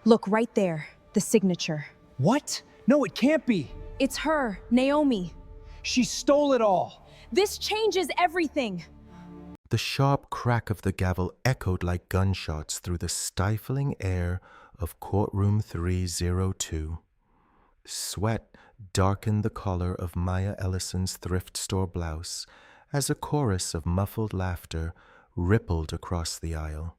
Look, right there. The signature. What? No, it can't be. It's her, Naomi. She stole it all. This changes everything. The sharp crack of the gavel echoed like gunshots through the stifling air of courtroom 302. Sweat darkened the collar of Maya Ellison's thrift store blouse as a chorus of muffled laughter rippled across the aisle.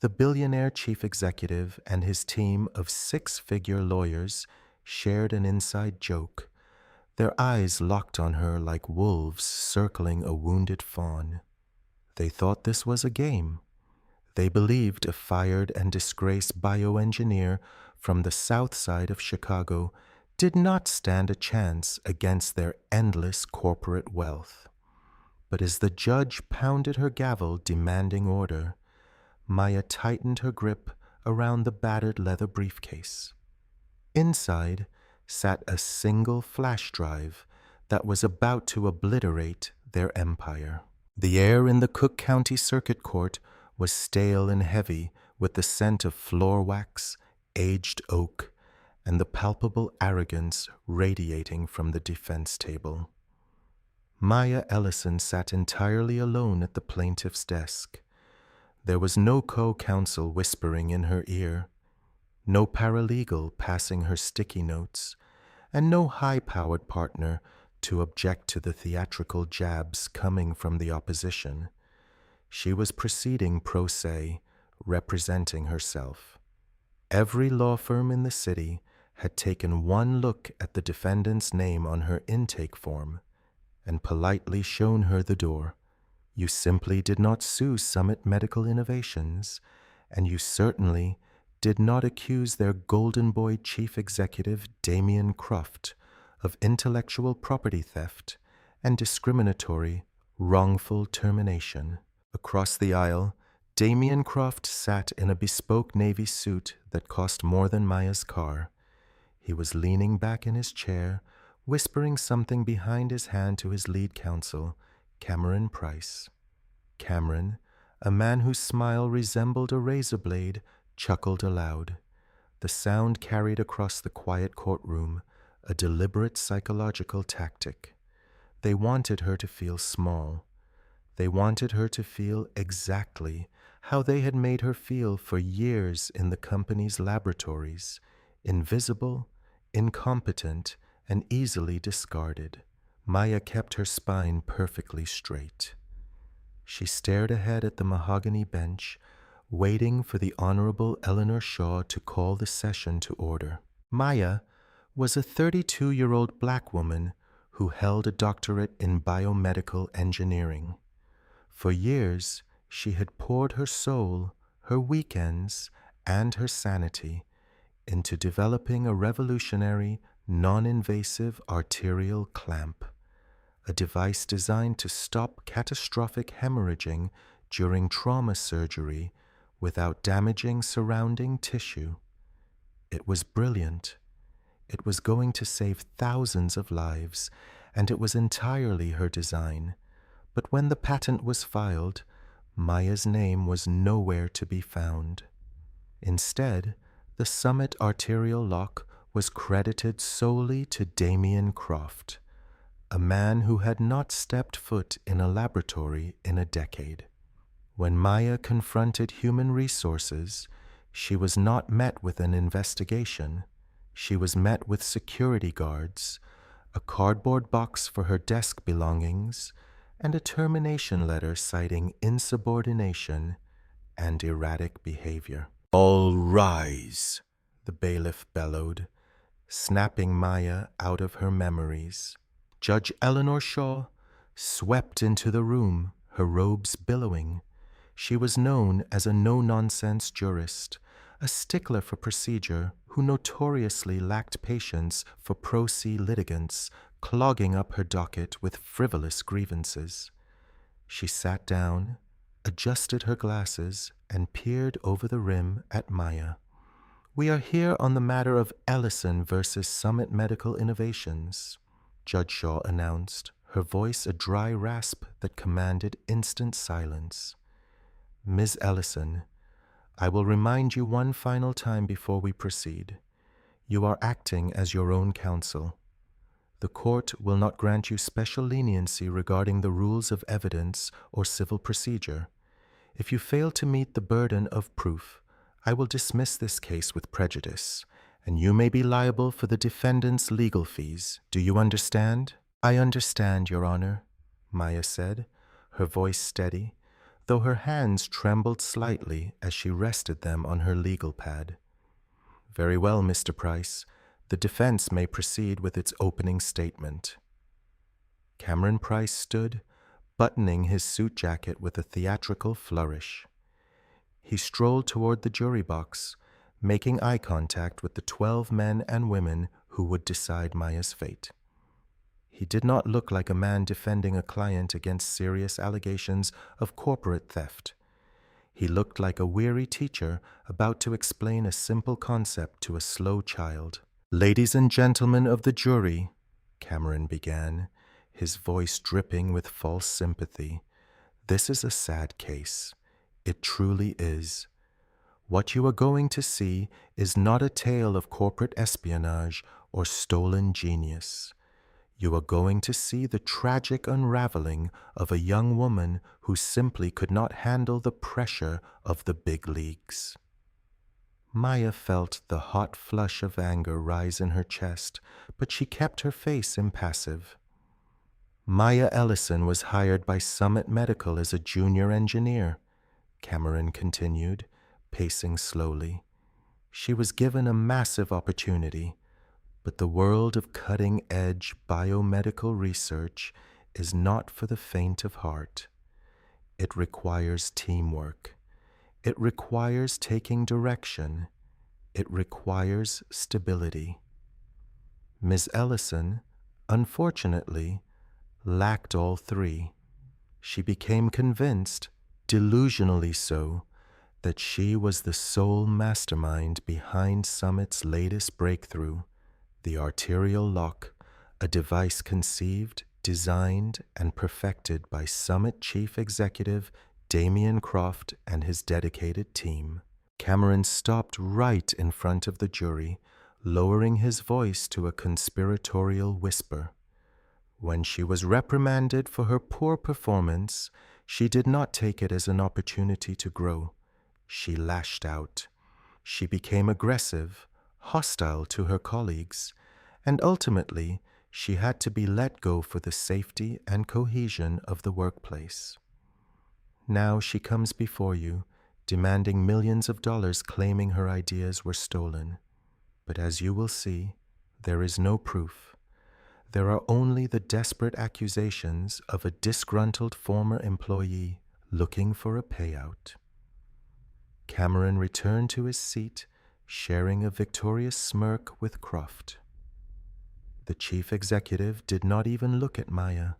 The billionaire chief executive and his team of six-figure lawyers shared an inside joke, their eyes locked on her like wolves circling a wounded fawn. They thought this was a game. They believed a fired and disgraced bioengineer from the south side of Chicago did not stand a chance against their endless corporate wealth. But as the judge pounded her gavel demanding order, Maya tightened her grip around the battered leather briefcase. Inside sat a single flash drive that was about to obliterate their empire. The air in the Cook County Circuit Court was stale and heavy with the scent of floor wax, aged oak, and the palpable arrogance radiating from the defense table. Maya Ellison sat entirely alone at the plaintiff's desk. There was no co-counsel whispering in her ear, no paralegal passing her sticky notes, and no high-powered partner to object to the theatrical jabs coming from the opposition. She was proceeding pro se, representing herself. Every law firm in the city had taken one look at the defendant's name on her intake form and politely shown her the door. You simply did not sue Summit Medical Innovations, and you certainly did not accuse their golden boy chief executive, Damien Croft, of intellectual property theft and discriminatory, wrongful termination. Across the aisle, Damien Croft sat in a bespoke navy suit that cost more than Maya's car. He was leaning back in his chair, whispering something behind his hand to his lead counsel, Cameron Price. Cameron, a man whose smile resembled a razor blade, chuckled aloud. The sound carried across the quiet courtroom, a deliberate psychological tactic. They wanted her to feel small. They wanted her to feel exactly how they had made her feel for years in the company's laboratories, invisible, incompetent, and easily discarded. Maya kept her spine perfectly straight. She stared ahead at the mahogany bench, waiting for the Honorable Eleanor Shaw to call the session to order. Maya was a 32-year-old black woman who held a doctorate in biomedical engineering. For years, she had poured her soul, her weekends, and her sanity into developing a revolutionary, non-invasive arterial clamp, a device designed to stop catastrophic hemorrhaging during trauma surgery without damaging surrounding tissue. It was brilliant. It was going to save thousands of lives, and it was entirely her design. But when the patent was filed, Maya's name was nowhere to be found. Instead, the Summit arterial lock was credited solely to Damien Croft, a man who had not stepped foot in a laboratory in a decade. When Maya confronted human resources, she was not met with an investigation. She was met with security guards, a cardboard box for her desk belongings, and a termination letter citing insubordination and erratic behavior. "All rise," the bailiff bellowed, snapping Maya out of her memories. Judge Eleanor Shaw swept into the room, her robes billowing. She was known as a no-nonsense jurist, a stickler for procedure who notoriously lacked patience for pro se litigants, clogging up her docket with frivolous grievances. She sat down, adjusted her glasses, and peered over the rim at Maya. "We are here on the matter of Ellison versus Summit Medical Innovations," Judge Shaw announced, her voice a dry rasp that commanded instant silence. "Ms. Ellison, I will remind you one final time before we proceed. You are acting as your own counsel. The court will not grant you special leniency regarding the rules of evidence or civil procedure. If you fail to meet the burden of proof, I will dismiss this case with prejudice, and you may be liable for the defendant's legal fees. Do you understand? I understand, Your Honor, Maya said, her voice steady, though her hands trembled slightly as she rested them on her legal pad. Very well, Mr. Price. The defense may proceed with its opening statement. Cameron Price stood, buttoning his suit jacket with a theatrical flourish. He strolled toward the jury box, making eye contact with the 12 men and women who would decide Maya's fate. He did not look like a man defending a client against serious allegations of corporate theft. He looked like a weary teacher about to explain a simple concept to a slow child. Ladies and gentlemen of the jury, Cameron began, his voice dripping with false sympathy, this is a sad case. It truly is. What you are going to see is not a tale of corporate espionage or stolen genius. You are going to see the tragic unraveling of a young woman who simply could not handle the pressure of the big leagues. Maya felt the hot flush of anger rise in her chest, but she kept her face impassive. Maya Ellison was hired by Summit Medical as a junior engineer, Cameron continued, pacing slowly. She was given a massive opportunity, but the world of cutting-edge biomedical research is not for the faint of heart. It requires teamwork. It requires taking direction. It requires stability. Ms. Ellison, unfortunately, lacked all three. She became convinced, delusionally so, that she was the sole mastermind behind Summit's latest breakthrough, the arterial lock, a device conceived, designed, and perfected by Summit Chief Executive Damian Croft and his dedicated team. Cameron stopped right in front of the jury, lowering his voice to a conspiratorial whisper. When she was reprimanded for her poor performance, she did not take it as an opportunity to grow. She lashed out. She became aggressive, hostile to her colleagues, and ultimately she had to be let go for the safety and cohesion of the workplace. Now she comes before you, demanding millions of dollars, claiming her ideas were stolen. But as you will see, there is no proof. There are only the desperate accusations of a disgruntled former employee looking for a payout. Cameron returned to his seat, sharing a victorious smirk with Croft. The chief executive did not even look at Maya.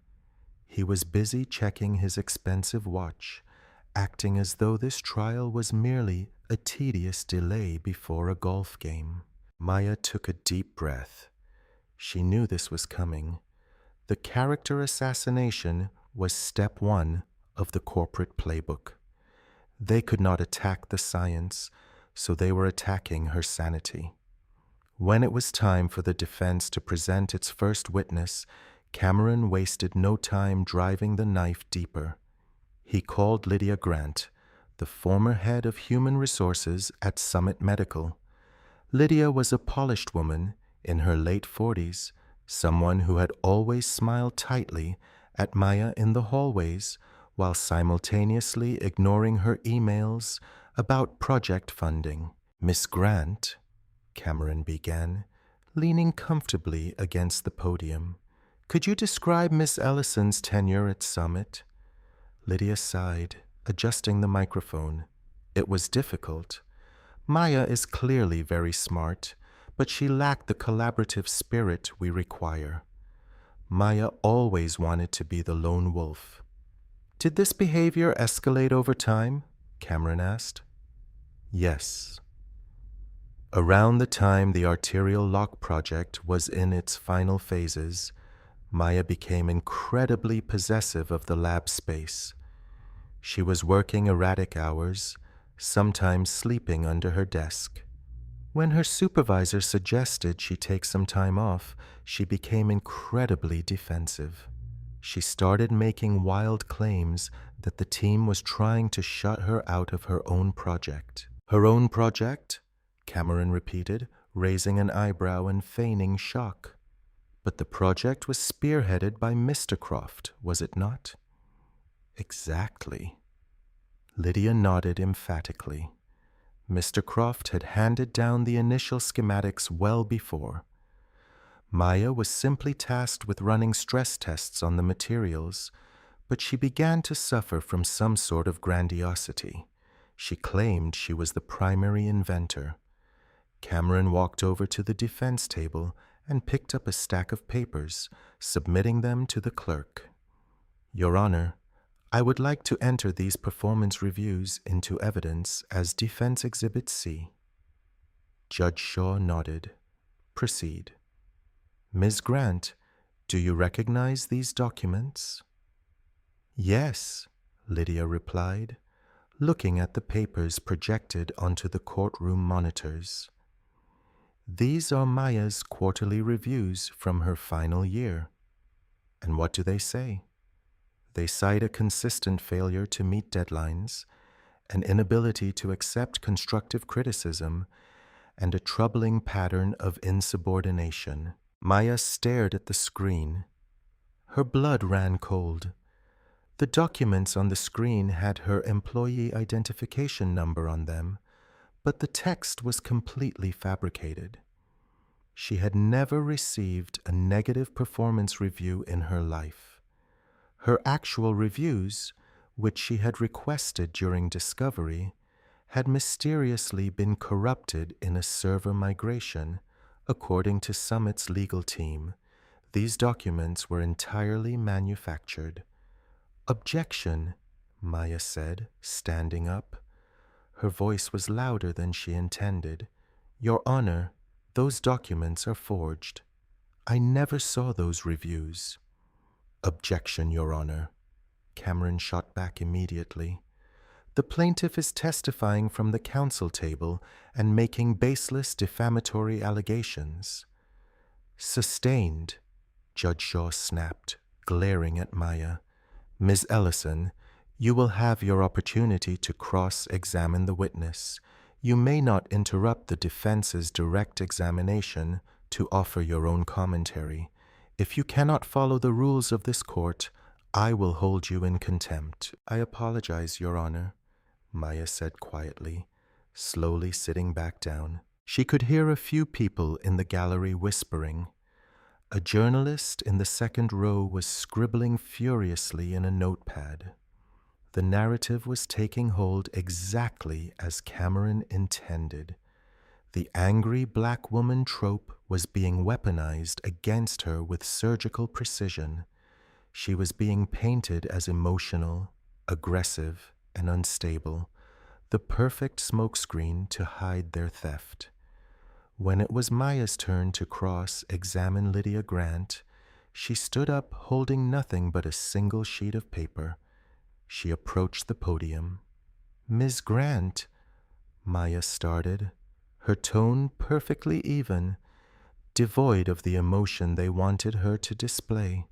He was busy checking his expensive watch, acting as though this trial was merely a tedious delay before a golf game. Maya took a deep breath. She knew this was coming. The character assassination was step one of the corporate playbook. They could not attack the science, so they were attacking her sanity. When it was time for the defense to present its first witness, Cameron wasted no time driving the knife deeper. He called Lydia Grant, the former head of human resources at Summit Medical. Lydia was a polished woman in her late 40s, someone who had always smiled tightly at Maya in the hallways while simultaneously ignoring her emails about project funding. Miss Grant, Cameron began, leaning comfortably against the podium. Could you describe Miss Ellison's tenure at Summit? Lydia sighed, adjusting the microphone. It was difficult. Maya is clearly very smart, but she lacked the collaborative spirit we require. Maya always wanted to be the lone wolf. Did this behavior escalate over time? Cameron asked. Yes. Around the time the arterial lock project was in its final phases, Maya became incredibly possessive of the lab space. She was working erratic hours, sometimes sleeping under her desk. When her supervisor suggested she take some time off, she became incredibly defensive. She started making wild claims that the team was trying to shut her out of her own project. Her own project? Cameron repeated, raising an eyebrow and feigning shock. But the project was spearheaded by Mr. Croft, was it not? Exactly. Lydia nodded emphatically. Mr. Croft had handed down the initial schematics well before. Maya was simply tasked with running stress tests on the materials, but she began to suffer from some sort of grandiosity. She claimed she was the primary inventor. Cameron walked over to the defense table and picked up a stack of papers, submitting them to the clerk. Your Honor, I would like to enter these performance reviews into evidence as Defense Exhibit C. Judge Shaw nodded. Proceed. Ms. Grant, do you recognize these documents? Yes, Lydia replied, looking at the papers projected onto the courtroom monitors. These are Maya's quarterly reviews from her final year. And what do they say? They cite a consistent failure to meet deadlines, an inability to accept constructive criticism, and a troubling pattern of insubordination. Maya stared at the screen. Her blood ran cold. The documents on the screen had her employee identification number on them, but the text was completely fabricated. She had never received a negative performance review in her life. Her actual reviews, which she had requested during discovery, had mysteriously been corrupted in a server migration, according to Summit's legal team. These documents were entirely manufactured. Objection, Maya said, standing up. Her voice was louder than she intended. Your Honor, those documents are forged. I never saw those reviews. Objection, Your Honor. Cameron shot back immediately. The plaintiff is testifying from the counsel table and making baseless defamatory allegations. Sustained, Judge Shaw snapped, glaring at Maya. Ms. Ellison, you will have your opportunity to cross-examine the witness. You may not interrupt the defense's direct examination to offer your own commentary. If you cannot follow the rules of this court, I will hold you in contempt. I apologize, Your Honor, Maya said quietly, slowly sitting back down. She could hear a few people in the gallery whispering. A journalist in the second row was scribbling furiously in a notepad. The narrative was taking hold exactly as Cameron intended. The angry black woman trope was being weaponized against her with surgical precision. She was being painted as emotional, aggressive, and unstable, the perfect smokescreen to hide their theft. When it was Maya's turn to cross-examine Lydia Grant, she stood up holding nothing but a single sheet of paper. She approached the podium. Ms. Grant, Maya started, her tone perfectly even, devoid of the emotion they wanted her to display.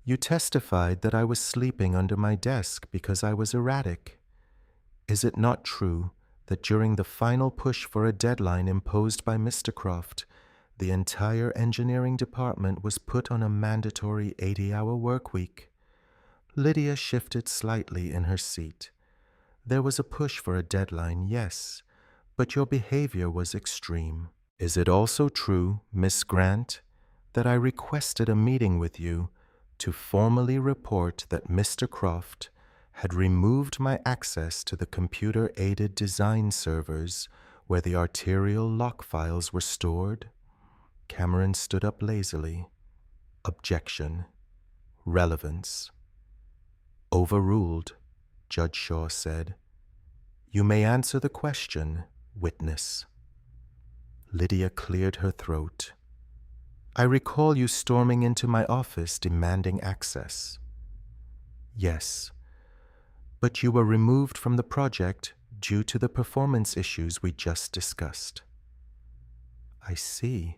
You testified that I was sleeping under my desk because I was erratic. Is it not true that during the final push for a deadline imposed by Mr. Croft, the entire engineering department was put on a mandatory 80-hour work week? Lydia shifted slightly in her seat. There was a push for a deadline, yes, but your behavior was extreme. Is it also true, Miss Grant, that I requested a meeting with you to formally report that Mr. Croft had removed my access to the computer-aided design servers where the arterial lock files were stored? Cameron stood up lazily. Objection. Relevance. Overruled, Judge Shaw said. You may answer the question, witness. Lydia cleared her throat. I recall you storming into my office demanding access. Yes, but you were removed from the project due to the performance issues we just discussed. I see,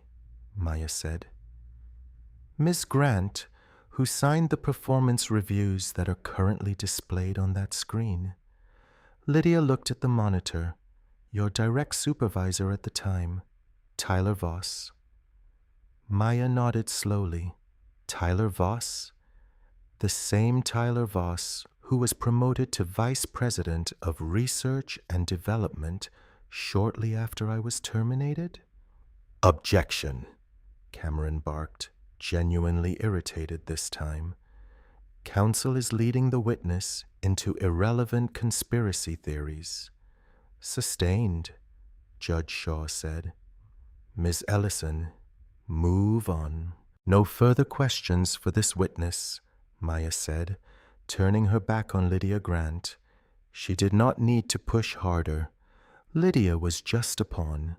Maya said. Ms. Grant, who signed the performance reviews that are currently displayed on that screen. Lydia looked at the monitor. Your direct supervisor at the time, Tyler Voss. Maya nodded slowly. Tyler Voss? The same Tyler Voss who was promoted to Vice President of Research and Development shortly after I was terminated? Objection, Cameron barked, genuinely irritated this time. Counsel is leading the witness into irrelevant conspiracy theories. Sustained, Judge Shaw said. Ms. Ellison, move on. No further questions for this witness, Maya said, turning her back on Lydia Grant. She did not need to push harder. Lydia was just a pawn.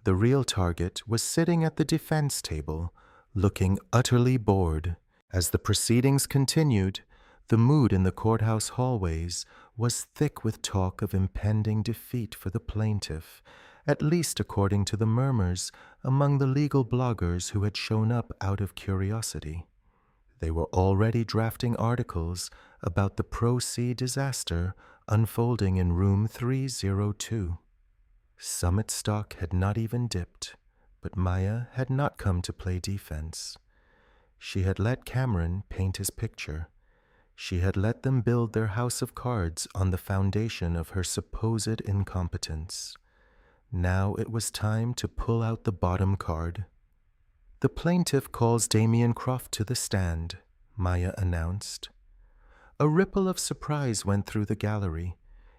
The real target was sitting at the defense table, looking utterly bored. As the proceedings continued, the mood in the courthouse hallways was thick with talk of impending defeat for the plaintiff, at least according to the murmurs among the legal bloggers who had shown up out of curiosity. They were already drafting articles about the Pro-C disaster unfolding in room 302. Summit stock had not even dipped, but Maya had not come to play defense. She had let Cameron paint his picture. She had let them build their house of cards on the foundation of her supposed incompetence. Now it was time to pull out the bottom card. The plaintiff calls Damien Croft to the stand, Maya announced. A ripple of surprise went through the gallery.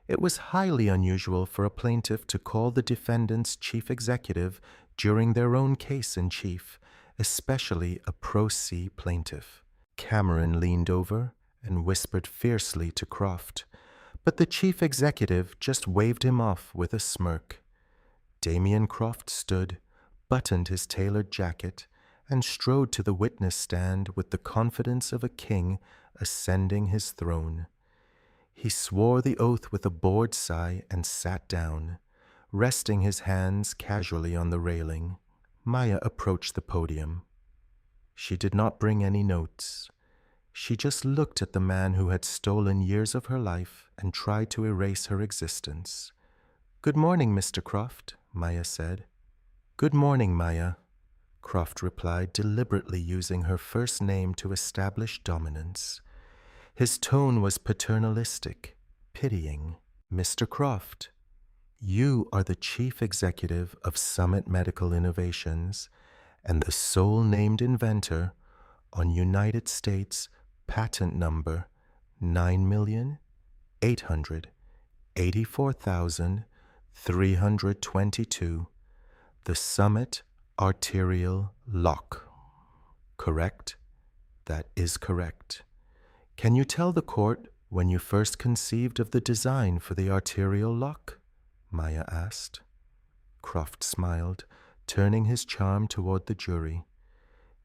It was highly unusual for a plaintiff to call the defendant's chief executive during their own case in chief, especially a pro-C plaintiff. Cameron leaned over and whispered fiercely to Croft, but the chief executive just waved him off with a smirk. Damien Croft stood, buttoned his tailored jacket, and strode to the witness stand with the confidence of a king ascending his throne. He swore the oath with a bored sigh and sat down, resting his hands casually on the railing. Maya approached the podium. She did not bring any notes. She just looked at the man who had stolen years of her life and tried to erase her existence. "Good morning, Mr. Croft," Maya said. "Good morning, Maya," Croft replied, deliberately using her first name to establish dominance. His tone was paternalistic, pitying. "Mr. Croft, you are the chief executive of Summit Medical Innovations and the sole named inventor on United States patent number 9,884,322, the Summit Arterial Lock. Correct? That is correct. Can you tell the court when you first conceived of the design for the arterial lock?" Maya asked. Croft smiled, turning his charm toward the jury.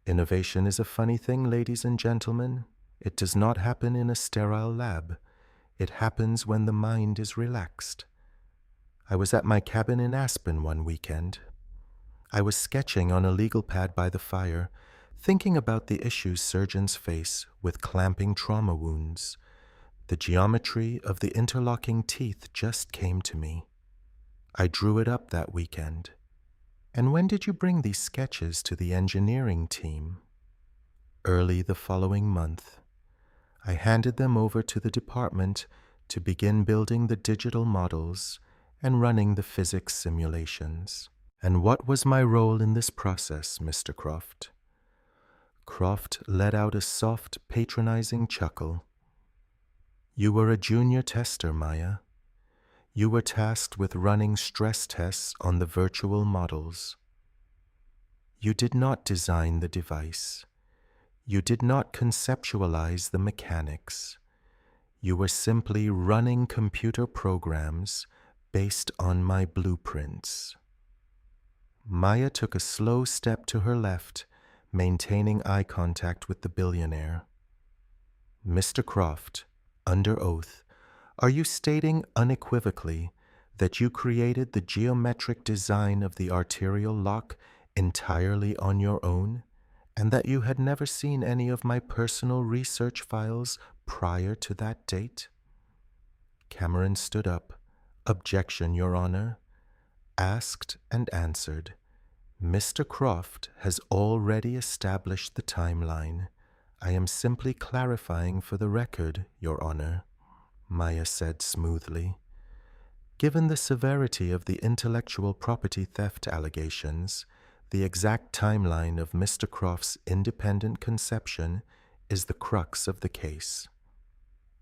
"Innovation is a funny thing, ladies and gentlemen. It does not happen in a sterile lab. It happens when the mind is relaxed. I was at my cabin in Aspen one weekend. I was sketching on a legal pad by the fire, thinking about the issues surgeons face with clamping trauma wounds. The geometry of the interlocking teeth just came to me. I drew it up that weekend. And when did you bring these sketches to the engineering team?" "Early the following month. I handed them over to the department to begin building the digital models and running the physics simulations." "And what was my role in this process, Mr. Croft?" Croft let out a soft, patronizing chuckle. "You were a junior tester, Maya. You were tasked with running stress tests on the virtual models. You did not design the device. You did not conceptualize the mechanics. You were simply running computer programs based on my blueprints." Maya took a slow step to her left, maintaining eye contact with the billionaire. "Mr. Croft, under oath, are you stating unequivocally that you created the geometric design of the arterial lock entirely on your own, and that you had never seen any of my personal research files prior to that date? Cameron stood up. Objection, Your Honor. Asked and answered. Mr. Croft has already established the timeline. I am simply clarifying for the record, Your Honor, Maya said smoothly. Given the severity of the intellectual property theft allegations, the exact timeline of Mr. Croft's independent conception is the crux of the case.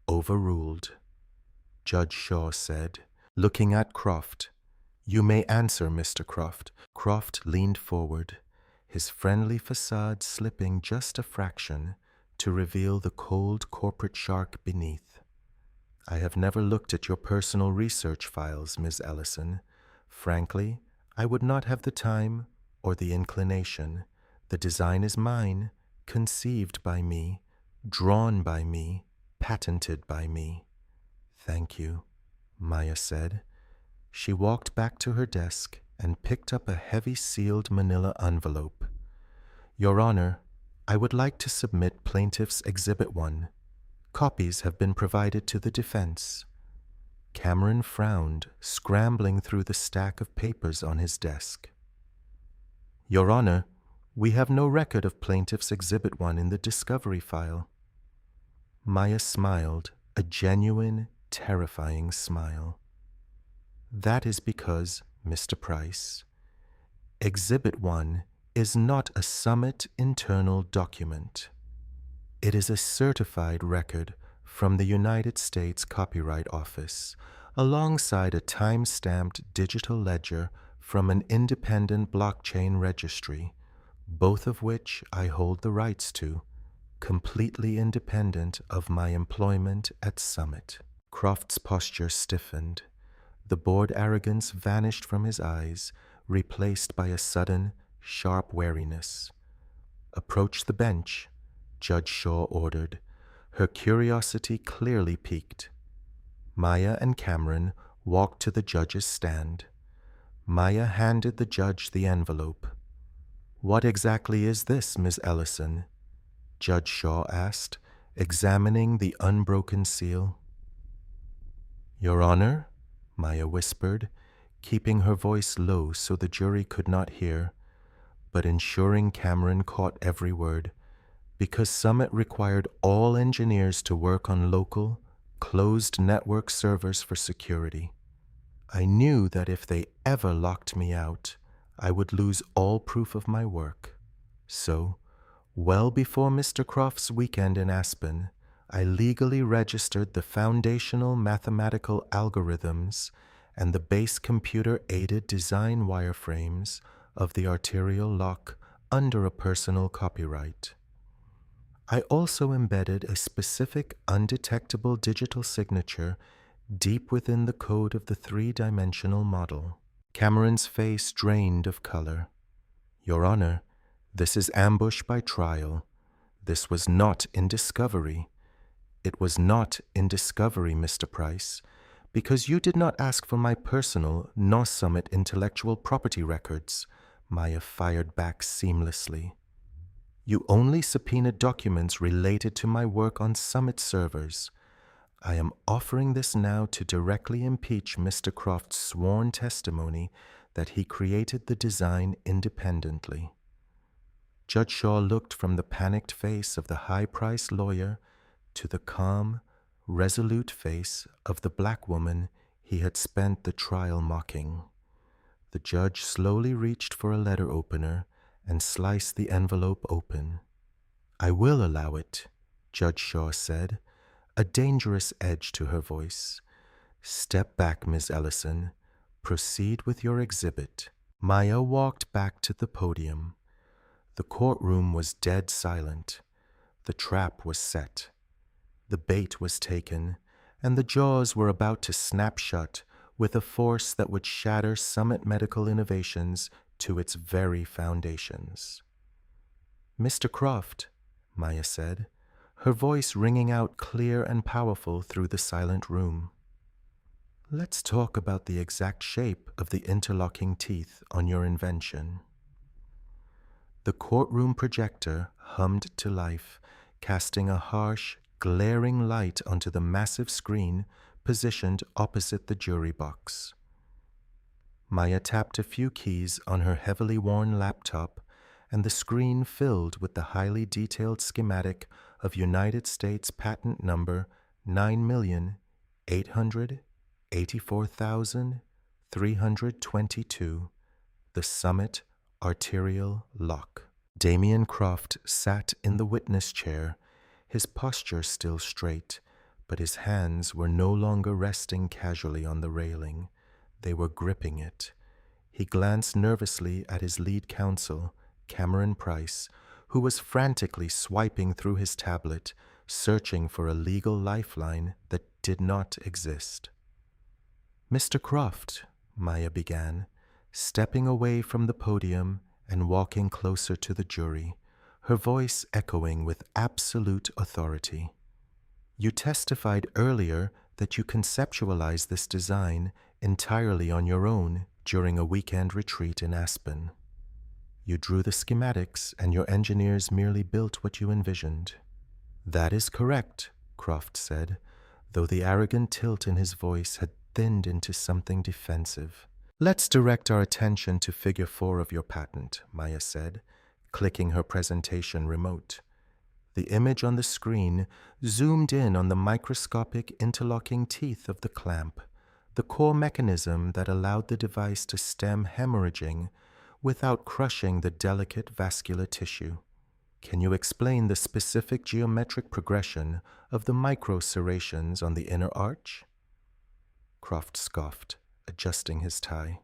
Overruled. Judge Shaw said, looking at Croft. You may answer, Mr. Croft. Croft leaned forward, his friendly facade slipping just a fraction to reveal the cold corporate shark beneath. I have never looked at your personal research files, Ms. Ellison. Frankly, I would not have the time or the inclination. The design is mine, conceived by me, drawn by me, patented by me. Thank you, Maya said. She walked back to her desk and picked up a heavy sealed manila envelope. Your Honor, I would like to submit Plaintiff's Exhibit 1. Copies have been provided to the defense. Cameron frowned, scrambling through the stack of papers on his desk. Your Honor, we have no record of Plaintiff's Exhibit 1 in the discovery file. Maya smiled, a genuine, terrifying smile. That is because, Mr. Price, Exhibit 1 is not a Summit internal document. It is a certified record from the United States Copyright Office, alongside a time-stamped digital ledger from an independent blockchain registry, both of which I hold the rights to, completely independent of my employment at Summit. Croft's posture stiffened. The bored arrogance vanished from his eyes, replaced by a sudden, sharp wariness. Approach the bench, Judge Shaw ordered, her curiosity clearly piqued. Maya and Cameron walked to the judge's stand. Maya handed the judge the envelope. What exactly is this, Miss Ellison? Judge Shaw asked, examining the unbroken seal. Your Honor, Maya whispered, keeping her voice low so the jury could not hear, but ensuring Cameron caught every word, because Summit required all engineers to work on local, closed network servers for security. I knew that if they ever locked me out, I would lose all proof of my work. So, well before Mr. Croft's weekend in Aspen, I legally registered the foundational mathematical algorithms and the base computer-aided design wireframes of the arterial lock under a personal copyright. I also embedded a specific undetectable digital signature deep within the code of the three-dimensional model. Cameron's face drained of color. Your Honor, this is ambush by trial. This was not in discovery. It was not in discovery, Mr. Price, because you did not ask for my personal, nor Summit intellectual property records, Maya fired back seamlessly. You only subpoenaed documents related to my work on Summit servers. I am offering this now to directly impeach Mr. Croft's sworn testimony that he created the design independently. Judge Shaw looked from the panicked face of the high-priced lawyer to the calm, resolute face of the black woman he had spent the trial mocking. The judge slowly reached for a letter opener and sliced the envelope open. I will allow it, Judge Shaw said, a dangerous edge to her voice. Step back, Miss Ellison. Proceed with your exhibit. Maya walked back to the podium. The courtroom was dead silent. The trap was set. The bait was taken, and the jaws were about to snap shut with a force that would shatter Summit Medical Innovations to its very foundations. Mr. Croft, Maya said, her voice ringing out clear and powerful through the silent room. Let's talk about the exact shape of the interlocking teeth on your invention. The courtroom projector hummed to life, casting a harsh, glaring light onto the massive screen positioned opposite the jury box. Maya tapped a few keys on her heavily worn laptop, and the screen filled with the highly detailed schematic of United States patent number 9,884,322, the Summit Arterial Lock. Damien Croft sat in the witness chair, his posture still straight, but his hands were no longer resting casually on the railing. They were gripping it. He glanced nervously at his lead counsel, Cameron Price, who was frantically swiping through his tablet, searching for a legal lifeline that did not exist. "Mr. Croft," Maya began, stepping away from the podium and walking closer to the jury, her voice echoing with absolute authority. "You testified earlier that you conceptualized this design entirely on your own during a weekend retreat in Aspen. You drew the schematics and your engineers merely built what you envisioned." "That is correct," Croft said, though the arrogant tilt in his voice had thinned into something defensive. "Let's direct our attention to Figure 4 of your patent," Maya said, clicking her presentation remote. The image on the screen zoomed in on the microscopic interlocking teeth of the clamp, the core mechanism that allowed the device to stem hemorrhaging without crushing the delicate vascular tissue. "Can you explain the specific geometric progression of the micro serrations on the inner arch?" Croft scoffed, adjusting his tie.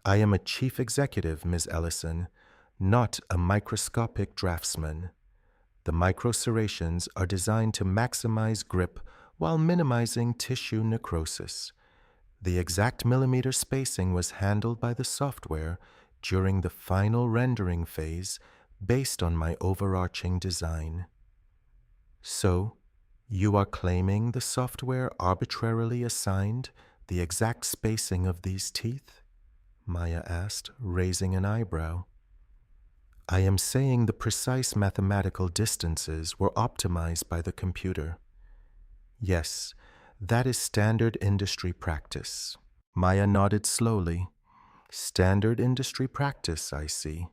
"I am a chief executive, Ms. Ellison, not a microscopic draftsman. The micro serrations are designed to maximize grip while minimizing tissue necrosis. The exact millimeter spacing was handled by the software during the final rendering phase based on my overarching design." "So, you are claiming the software arbitrarily assigned the exact spacing of these teeth?" Maya asked, raising an eyebrow. "I am saying the precise mathematical distances were optimized by the computer. Yes, that is standard industry practice." Maya nodded slowly. "Standard industry practice, I see."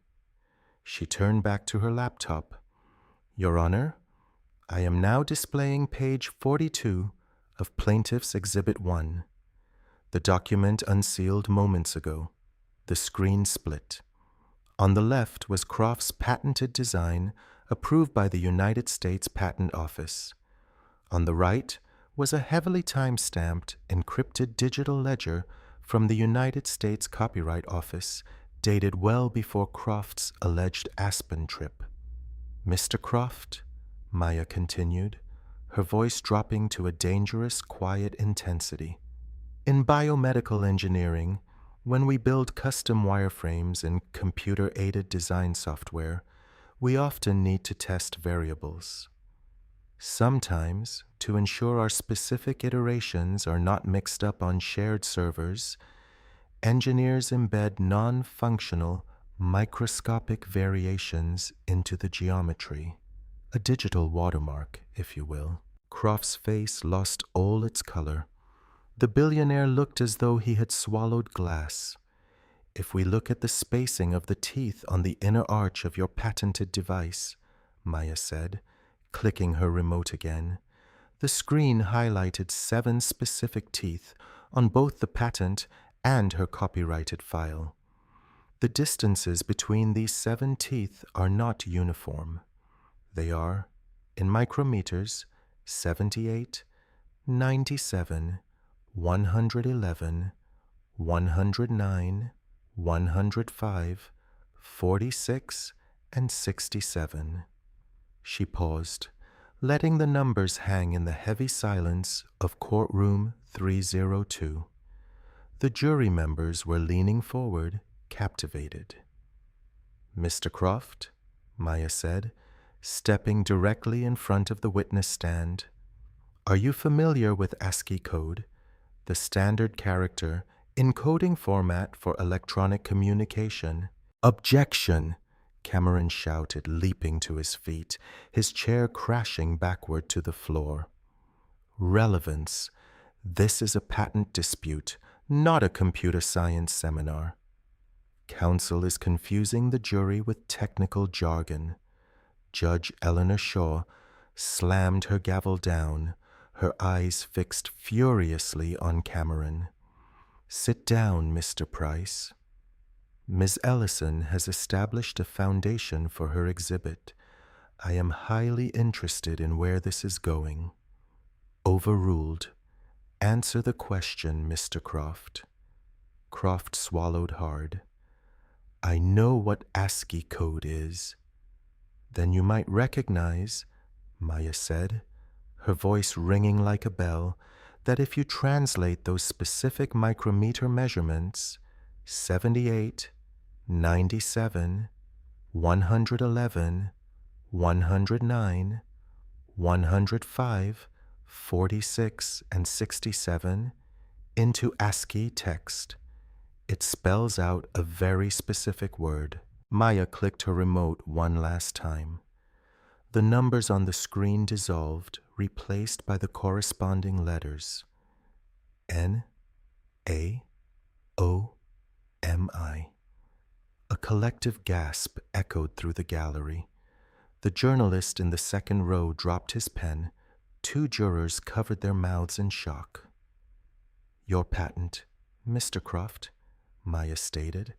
She turned back to her laptop. "Your Honor, I am now displaying page 42 of Plaintiff's Exhibit 1. The document unsealed moments ago. The screen split. On the left was Croft's patented design approved by the United States Patent Office. On the right was a heavily time-stamped, encrypted digital ledger from the United States Copyright Office dated well before Croft's alleged Aspen trip. "Mr. Croft," Maya continued, her voice dropping to a dangerous, quiet intensity. "In biomedical engineering, when we build custom wireframes in computer-aided design software, we often need to test variables. Sometimes, to ensure our specific iterations are not mixed up on shared servers, engineers embed non-functional, microscopic variations into the geometry. A digital watermark, if you will." Croft's face lost all its color. The billionaire looked as though he had swallowed glass. "If we look at the spacing of the teeth on the inner arch of your patented device," Maya said, clicking her remote again, the screen highlighted 7 specific teeth on both the patent and her copyrighted file. The distances between these 7 teeth are not uniform. They are, in micrometers, 78, 97, 111, 109, 105, 46, and 67. She paused, letting the numbers hang in the heavy silence of courtroom 302. The jury members were leaning forward, captivated. "Mr. Croft," Maya said, stepping directly in front of the witness stand, "are you familiar with ASCII code, the standard character encoding format for electronic communication. Objection! Cameron shouted, leaping to his feet, his chair crashing backward to the floor. Relevance. This is a patent dispute, not a computer science seminar. Counsel is confusing the jury with technical jargon. Judge Eleanor Shaw slammed her gavel down, her eyes fixed furiously on Cameron. Sit down, Mr. Price. Ms. Ellison has established a foundation for her exhibit. I am highly interested in where this is going. Overruled. Answer the question, Mr. Croft. Croft swallowed hard. I know what ASCII code is. Then you might recognize, Maya said, her voice ringing like a bell, that if you translate those specific micrometer measurements, 78, 97, 111, 109, 105, 46, and 67 into ASCII text, it spells out a very specific word. Maya clicked her remote one last time. The numbers on the screen dissolved, replaced by the corresponding letters. N, A, O, M, I. A collective gasp echoed through the gallery. The journalist in the second row dropped his pen. Two jurors covered their mouths in shock. Your patent, Mr. Croft, Maya stated,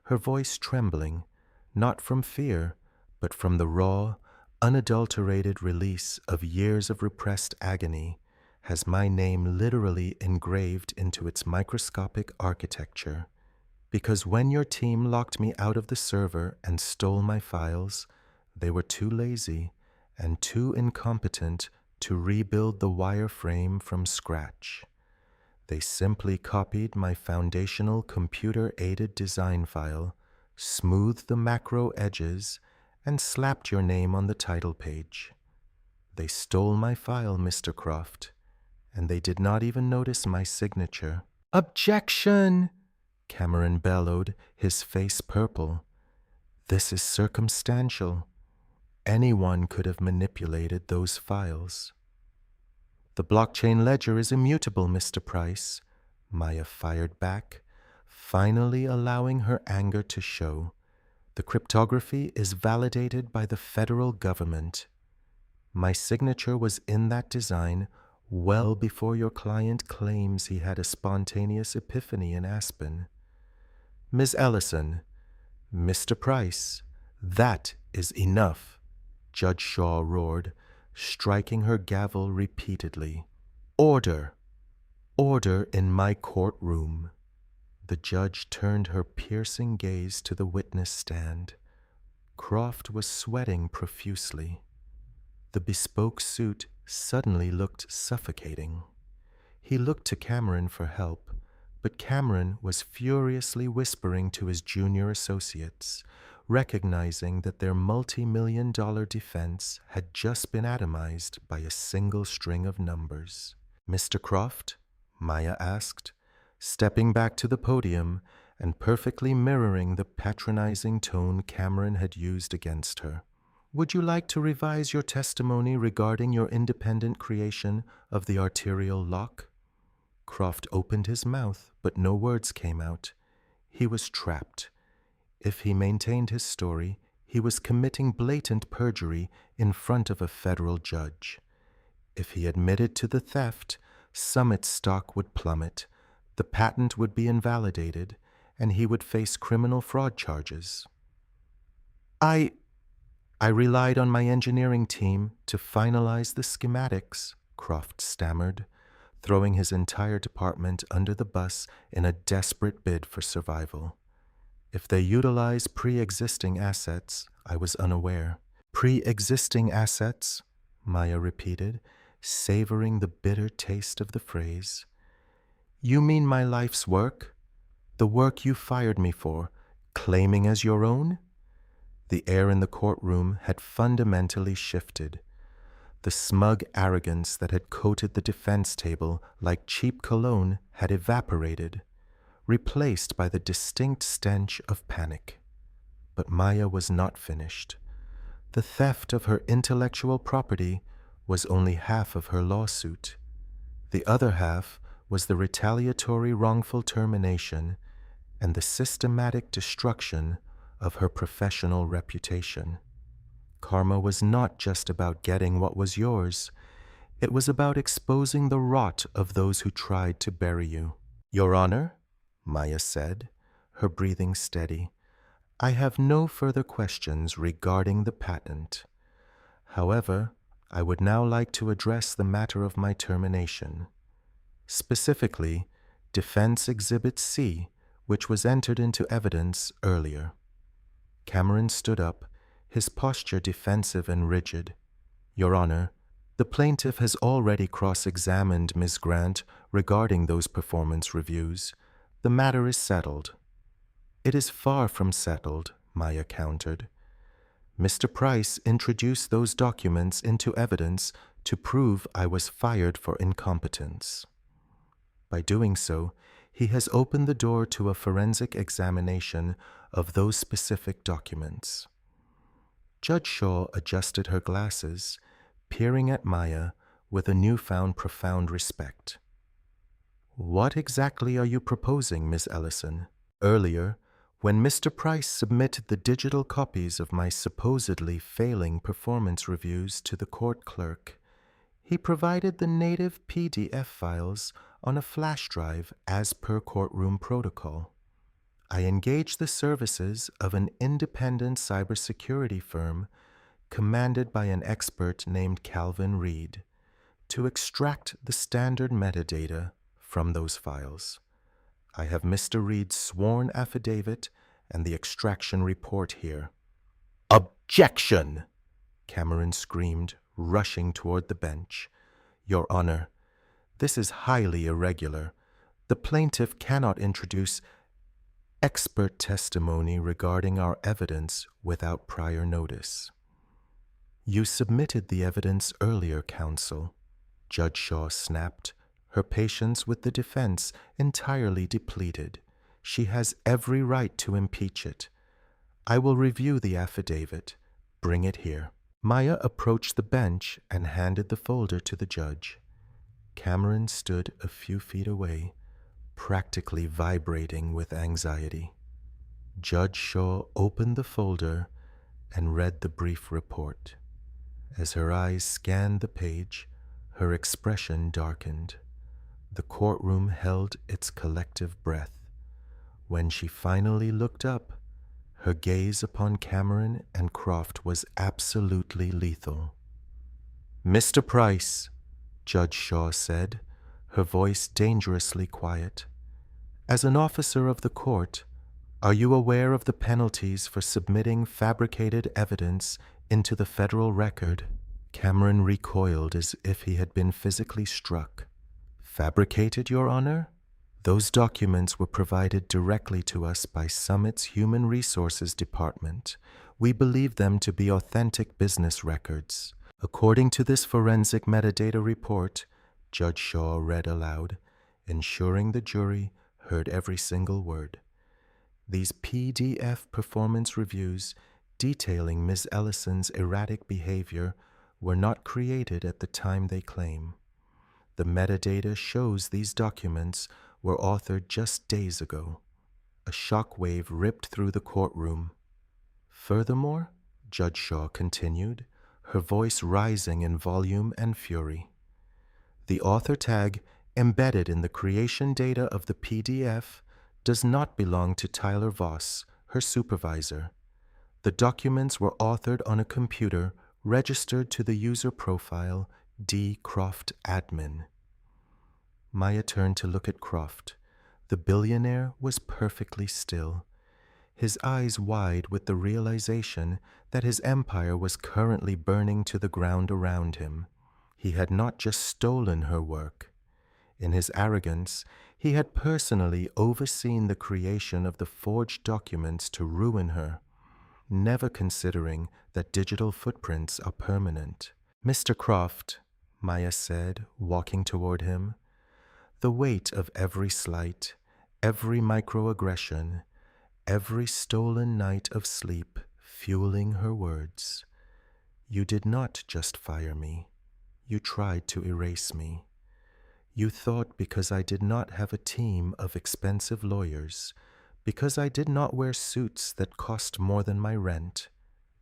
her voice trembling, not from fear, but from the raw, unadulterated release of years of repressed agony, has my name literally engraved into its microscopic architecture. Because when your team locked me out of the server and stole my files, they were too lazy and too incompetent to rebuild the wireframe from scratch. They simply copied my foundational computer-aided design file, smoothed the macro edges, and slapped your name on the title page. They stole my file, Mr. Croft, and they did not even notice my signature. Objection! Cameron bellowed, his face purple. This is circumstantial. Anyone could have manipulated those files. The blockchain ledger is immutable, Mr. Price, Maya fired back, finally allowing her anger to show. The cryptography is validated by the federal government. My signature was in that design well before your client claims he had a spontaneous epiphany in Aspen. Ms. Ellison, Mr. Price, that is enough, Judge Shaw roared, striking her gavel repeatedly. Order! Order in my courtroom. The judge turned her piercing gaze to the witness stand. Croft was sweating profusely. The bespoke suit suddenly looked suffocating. He looked to Cameron for help, but Cameron was furiously whispering to his junior associates, recognizing that their multi-million-dollar defense had just been atomized by a single string of numbers. Mr. Croft? Maya asked, stepping back to the podium and perfectly mirroring the patronizing tone Cameron had used against her. Would you like to revise your testimony regarding your independent creation of the arterial lock? Croft opened his mouth, but no words came out. He was trapped. If he maintained his story, he was committing blatant perjury in front of a federal judge. If he admitted to the theft, Summit's stock would plummet, the patent would be invalidated, and he would face criminal fraud charges. I relied on my engineering team to finalize the schematics, Croft stammered, throwing his entire department under the bus in a desperate bid for survival. If they utilize pre-existing assets, I was unaware. Pre-existing assets, Maya repeated, savoring the bitter taste of the phrase. You mean my life's work? The work you fired me for, claiming as your own? The air in the courtroom had fundamentally shifted. The smug arrogance that had coated the defense table like cheap cologne had evaporated, replaced by the distinct stench of panic. But Maya was not finished. The theft of her intellectual property was only half of her lawsuit. The other half was the retaliatory wrongful termination and the systematic destruction of her professional reputation. Karma was not just about getting what was yours. It was about exposing the rot of those who tried to bury you. Your Honor, Maya said, her breathing steady, I have no further questions regarding the patent. However, I would now like to address the matter of my termination. Specifically, Defense Exhibit C, which was entered into evidence earlier. Cameron stood up, his posture defensive and rigid. Your Honor, the plaintiff has already cross-examined Ms. Grant regarding those performance reviews. The matter is settled. It is far from settled, Maya countered. Mr. Price introduced those documents into evidence to prove I was fired for incompetence. By doing so, he has opened the door to a forensic examination of those specific documents. Judge Shaw adjusted her glasses, peering at Maya with a newfound profound respect. What exactly are you proposing, Miss Ellison? Earlier, when Mr. Price submitted the digital copies of my supposedly failing performance reviews to the court clerk, he provided the native PDF files on a flash drive as per courtroom protocol. I engaged the services of an independent cybersecurity firm commanded by an expert named Calvin Reed to extract the standard metadata from those files. I have Mr. Reed's sworn affidavit and the extraction report here. Objection! Cameron screamed, rushing toward the bench. Your Honor, this is highly irregular. The plaintiff cannot introduce expert testimony regarding our evidence without prior notice. You submitted the evidence earlier, counsel, Judge Shaw snapped, her patience with the defense entirely depleted. She has every right to impeach it. I will review the affidavit. Bring it here. Maya approached the bench and handed the folder to the judge. Cameron stood a few feet away, practically vibrating with anxiety. Judge Shaw opened the folder and read the brief report. As her eyes scanned the page, her expression darkened. The courtroom held its collective breath. When she finally looked up, her gaze upon Cameron and Croft was absolutely lethal. Mr. Price, Judge Shaw said, her voice dangerously quiet. As an officer of the court, are you aware of the penalties for submitting fabricated evidence into the federal record? Cameron recoiled as if he had been physically struck. Fabricated, Your Honor? Those documents were provided directly to us by Summit's Human Resources Department. We believe them to be authentic business records. According to this forensic metadata report, Judge Shaw read aloud, ensuring the jury heard every single word. These PDF performance reviews detailing Ms. Ellison's erratic behavior were not created at the time they claim. The metadata shows these documents were authored just days ago. A shockwave ripped through the courtroom. Furthermore, Judge Shaw continued, her voice rising in volume and fury, the author tag embedded in the creation data of the PDF does not belong to Tyler Voss, her supervisor. The documents were authored on a computer registered to the user profile D. Croft Admin. Maya turned to look at Croft. The billionaire was perfectly still, his eyes wide with the realization that his empire was currently burning to the ground around him. He had not just stolen her work. In his arrogance, he had personally overseen the creation of the forged documents to ruin her, never considering that digital footprints are permanent. Mr. Croft, Maya said, walking toward him, the weight of every slight, every microaggression, every stolen night of sleep fueling her words. You did not just fire me. You tried to erase me. You thought because I did not have a team of expensive lawyers, because I did not wear suits that cost more than my rent,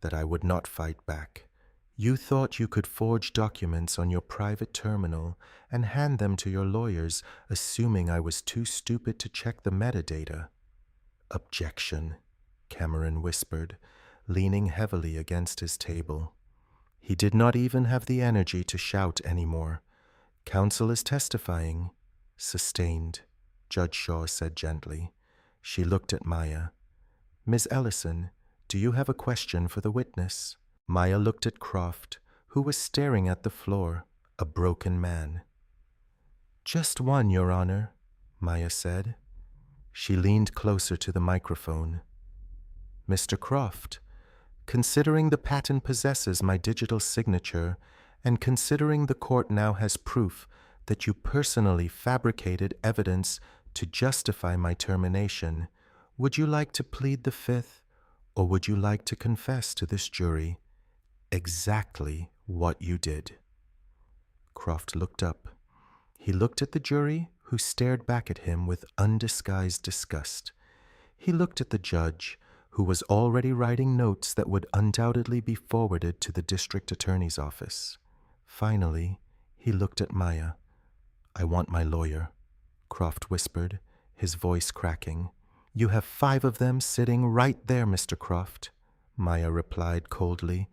that I would not fight back. You thought you could forge documents on your private terminal and hand them to your lawyers, assuming I was too stupid to check the metadata. Objection, Cameron whispered, leaning heavily against his table. He did not even have the energy to shout anymore. Counsel is testifying. Sustained, Judge Shaw said gently. She looked at Maya. Ms. Ellison, do you have a question for the witness? Maya looked at Croft, who was staring at the floor, a broken man. Just one, Your Honor, Maya said. She leaned closer to the microphone. Mr. Croft, considering the patent possesses my digital signature, and considering the court now has proof that you personally fabricated evidence to justify my termination, would you like to plead the fifth, or would you like to confess to this jury exactly what you did? Croft looked up. He looked at the jury, who stared back at him with undisguised disgust. He looked at the judge, who was already writing notes that would undoubtedly be forwarded to the district attorney's office. Finally, he looked at Maya. I want my lawyer, Croft whispered, his voice cracking. You have 5 of them sitting right there, Mr. Croft, Maya replied coldly,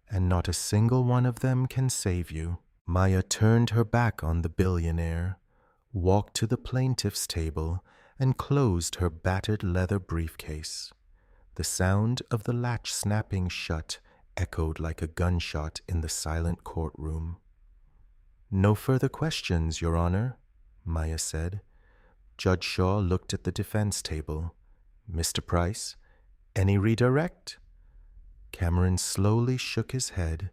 and not a single one of them can save you. Maya turned her back on the billionaire, walked to the plaintiff's table, and closed her battered leather briefcase. The sound of the latch snapping shut echoed like a gunshot in the silent courtroom. No further questions, Your Honor, Maya said. Judge Shaw looked at the defense table. Mr. Price, any redirect? Cameron slowly shook his head,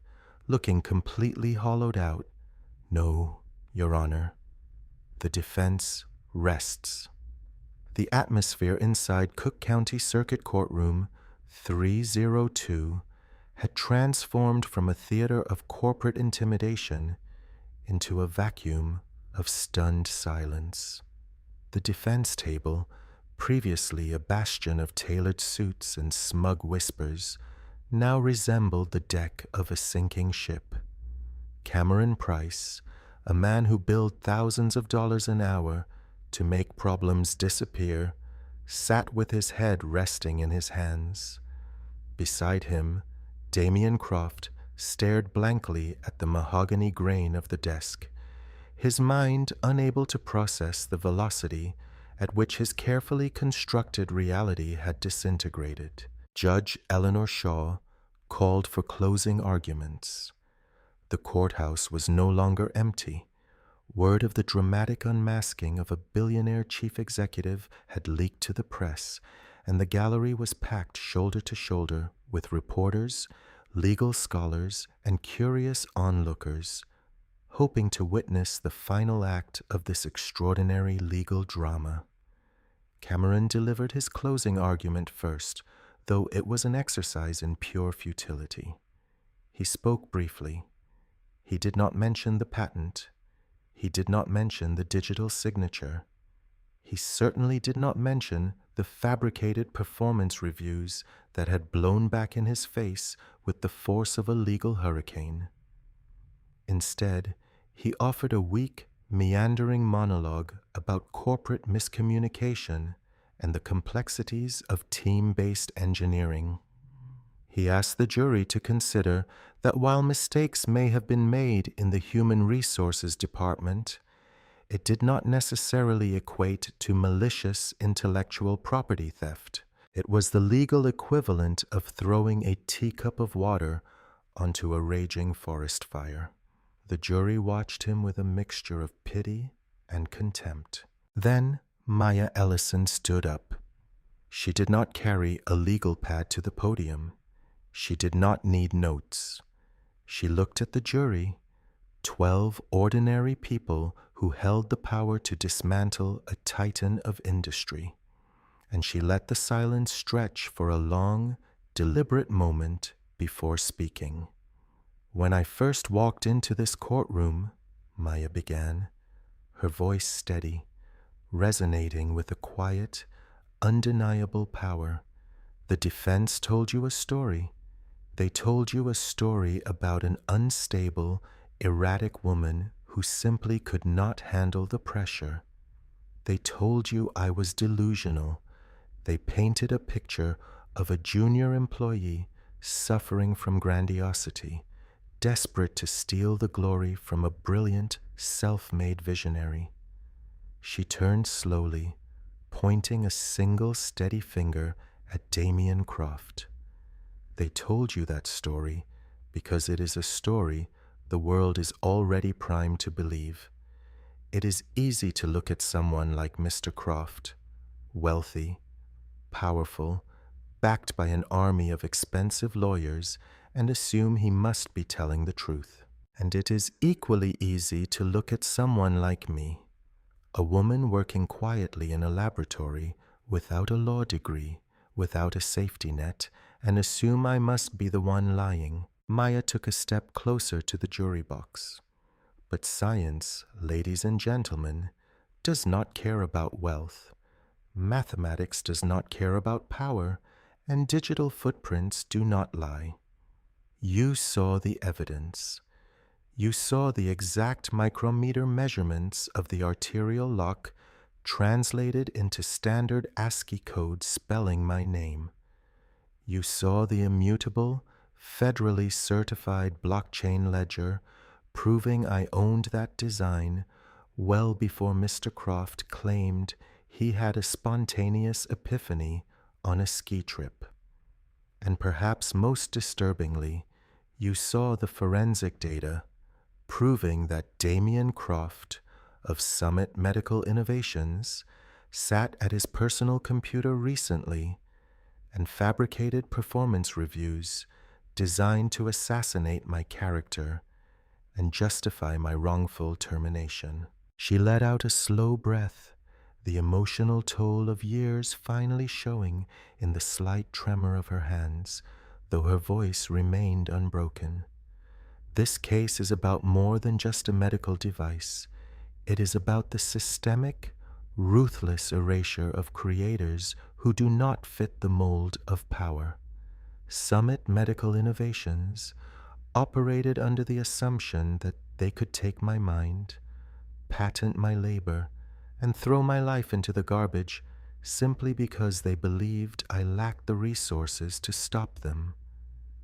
looking completely hollowed out. No, Your Honor. The defense rests. The atmosphere inside Cook County Circuit Courtroom 302 had transformed from a theater of corporate intimidation into a vacuum of stunned silence. The defense table, previously a bastion of tailored suits and smug whispers, now resembled the deck of a sinking ship. Cameron Price, a man who billed thousands of dollars an hour to make problems disappear, sat with his head resting in his hands. Beside him, Damian Croft stared blankly at the mahogany grain of the desk, his mind unable to process the velocity at which his carefully constructed reality had disintegrated. Judge Eleanor Shaw called for closing arguments. The courthouse was no longer empty. Word of the dramatic unmasking of a billionaire chief executive had leaked to the press, and the gallery was packed shoulder to shoulder with reporters, legal scholars, and curious onlookers, hoping to witness the final act of this extraordinary legal drama. Cameron delivered his closing argument first, though it was an exercise in pure futility. He spoke briefly. He did not mention the patent. He did not mention the digital signature. He certainly did not mention the fabricated performance reviews that had blown back in his face with the force of a legal hurricane. Instead, he offered a weak, meandering monologue about corporate miscommunication and the complexities of team-based engineering. He asked the jury to consider that while mistakes may have been made in the Human Resources Department, it did not necessarily equate to malicious intellectual property theft. It was the legal equivalent of throwing a teacup of water onto a raging forest fire. The jury watched him with a mixture of pity and contempt. Then Maya Ellison stood up. She did not carry a legal pad to the podium. She did not need notes. She looked at the jury, 12 ordinary people who held the power to dismantle a titan of industry, and she let the silence stretch for a long, deliberate moment before speaking. When I first walked into this courtroom, Maya began, her voice steady, resonating with a quiet, undeniable power, the defense told you a story. They told you a story about an unstable, erratic woman who simply could not handle the pressure. They told you I was delusional. They painted a picture of a junior employee suffering from grandiosity, desperate to steal the glory from a brilliant, self-made visionary. She turned slowly, pointing a single steady finger at Damien Croft. They told you that story because it is a story the world is already primed to believe. It is easy to look at someone like Mr. Croft, wealthy, powerful, backed by an army of expensive lawyers, and assume he must be telling the truth. And it is equally easy to look at someone like me, a woman working quietly in a laboratory without a law degree, without a safety net, and assume I must be the one lying. Maya took a step closer to the jury box. But science, ladies and gentlemen, does not care about wealth. Mathematics does not care about power, and digital footprints do not lie. You saw the evidence. You saw the exact micrometer measurements of the arterial lock translated into standard ASCII code spelling my name. You saw the immutable, federally certified blockchain ledger proving I owned that design well before Mr. Croft claimed he had a spontaneous epiphany on a ski trip. And perhaps most disturbingly, you saw the forensic data proving that Damien Croft of Summit Medical Innovations sat at his personal computer recently and fabricated performance reviews designed to assassinate my character and justify my wrongful termination. She let out a slow breath, the emotional toll of years finally showing in the slight tremor of her hands, though her voice remained unbroken. This case is about more than just a medical device. It is about the systemic, ruthless erasure of creators who do not fit the mold of power. Summit Medical Innovations operated under the assumption that they could take my mind, patent my labor, and throw my life into the garbage simply because they believed I lacked the resources to stop them.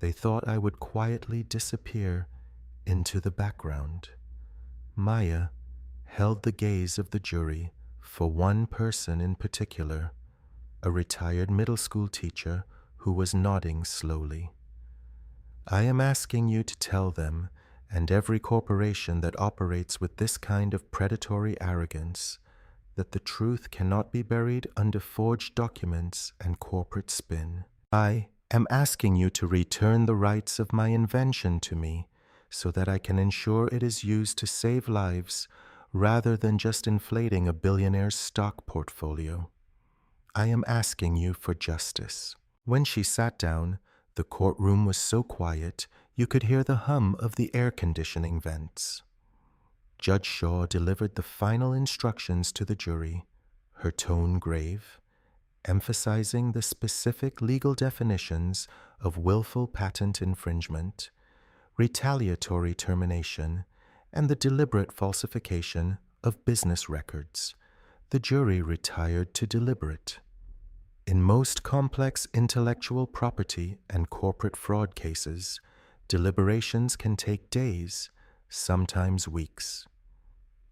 They thought I would quietly disappear into the background. Maya held the gaze of the jury for one person in particular, a retired middle school teacher who was nodding slowly. I am asking you to tell them, and every corporation that operates with this kind of predatory arrogance, that the truth cannot be buried under forged documents and corporate spin. I am asking you to return the rights of my invention to me so that I can ensure it is used to save lives rather than just inflating a billionaire's stock portfolio. I am asking you for justice. When she sat down, the courtroom was so quiet you could hear the hum of the air conditioning vents. Judge Shaw delivered the final instructions to the jury, her tone grave, emphasizing the specific legal definitions of willful patent infringement, retaliatory termination, and the deliberate falsification of business records. The jury retired to deliberate. In most complex intellectual property and corporate fraud cases, deliberations can take days, sometimes weeks.